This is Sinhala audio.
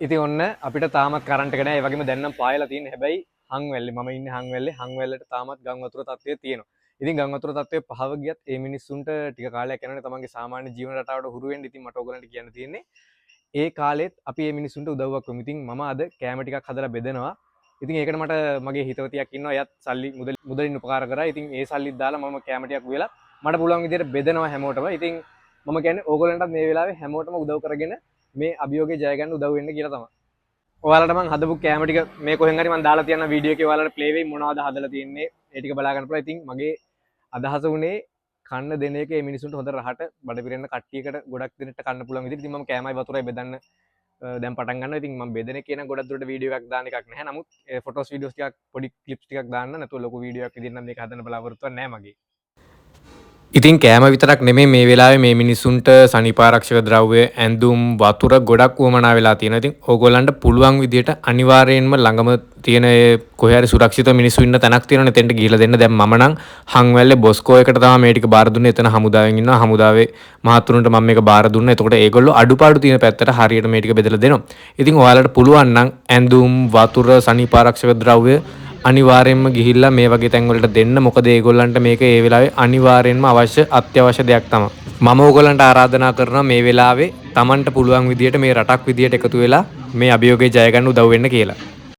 ඉතින් ඔන්න අපිට තාමත් කරන්ට් එක නැහැ. ඒ වගේම දැන් නම් පායලා තියෙන හැබැයි හංවැල්ලේ මම ඉන්නේ හංවැල්ලේට තාමත් ගම් වතුර තත්ත්වය තියෙනවා. ඉතින් ගම් වතුර තත්ත්වය පහව ගියත් ඒ මිනිස්සුන්ට ටික කාලයක් යනකොට තමන්ගේ සාමාන්‍ය ජීවන රටාවට හුරු වෙන්න ඉතින් මට ඔයගලන්ට කියන්න තියෙන්නේ ඒ කාලෙත් අපි මේ මිනිස්සුන්ට උදව්වක් කරමු. ඉතින් මම අද කෑම ටිකක් හදලා බෙදනවා. ඉතින් ඒකට මට මගේ හිතවතියක් ඉන්නවා. එයාත් සල්ලි මුදලින් උපකාර කරා. ඉතින් ඒ සල්ලිත් දාලා මම කෑම ටිකක් උයලා මට පුළුවන් විදිහට බෙදනවා හැමෝටම. ඉතින් මම කියන්නේ ඕගොල්ලන්ටත් මේ වෙලාවේ හැමෝටම උදව් කරගෙන මේ අභියෝගේ ජය ගන්න උදව් වෙන්න කියලා තමයි. ඔයාලට මං හදපු කෑම ටික මේ කොහෙන් හරි මං දාලා තියන්න වීඩියෝ එකේ ඔයාලට ප්ලේ වෙයි මොනවද හදලා තියෙන්නේ ඒ ටික බලා ගන්න පුළුවන්. ඉතින් මගේ අදහස උනේ කන්න දෙන එක මේ මිනිසුන්ට හොඳ රහට බඩ පිරෙන්න කට්ටියකට ගොඩක් දෙනෙක්ට කන්න පුළුවන් විදිහට ඉතින් මම කෑමයි වතුරයි බෙදන්න දැන් පටන් ගන්නවා. ඉතින් මම බෙදෙන එක නම් ගොඩක් දුරට වීඩියෝ එකක් දාන්න එකක් නැහැ. නමුත් ෆොටෝස් වීඩියෝස් ටිකක් පොඩි ක්ලිප්ස් ටිකක් දාන්න නැතුව ලොකු වීඩියෝ එකක් විදිහට නම් මේක හදන්න බලාපොරොත්තුවක් නැහැ මගේ. ඉතින් කෑම විතරක් නෙමෙයි මේ වෙලාවේ මේ මිනිස්සුන්ට සනීපාරක්ෂක ද්‍රව්‍ය ඇඳුම් වතුර ගොඩක් වමනා වෙලා තියෙනවා. ඉතින් ඕගොල්ලන්ට පුළුවන් විදියට අනිවාර්යයෙන්ම ළඟම තියෙන කොහේ හරි සුරක්ෂිත මිනිස්සු ඉන්න තැනක් තියෙනවනේ එතෙන්ට ගිහිල්ලා දෙන්න. දැන් මම නම් හංවැල්ලේ බොස්කෝ එකට තමයි මේ ටික බාර දුන්නේ. එතන හමුදාවෙන් ඉන්නවා. හමුදාවේ මහතුරුන්ට මම මේක බාර දුන්නා. එතකොට ඒගොල්ලෝ අඩුපාඩු තියෙන පැත්තට හරියට මේ ටික බෙදලා දෙනවා. ඉතින් ඔයාලට පුළුවන් නම් ඇඳුම් වතුර සනීපාරක්ෂක ද්‍රව්‍ය අනිවාර්යෙන්ම ගිහිල්ලා මේ වගේ තැන් වලට දෙන්න. මොකද ඒගොල්ලන්ට මේක ඒ වෙලාවේ අනිවාර්යෙන්ම අත්‍යවශ්‍ය දෙයක් තමයි. මම ඕගොල්ලන්ට ආරාධනා කරනවා මේ වෙලාවේ Tamanට පුළුවන් විදියට මේ රටක් විදියට එකතු වෙලා මේ අභියෝගේ ජය ගන්න උදව් වෙන්න කියලා.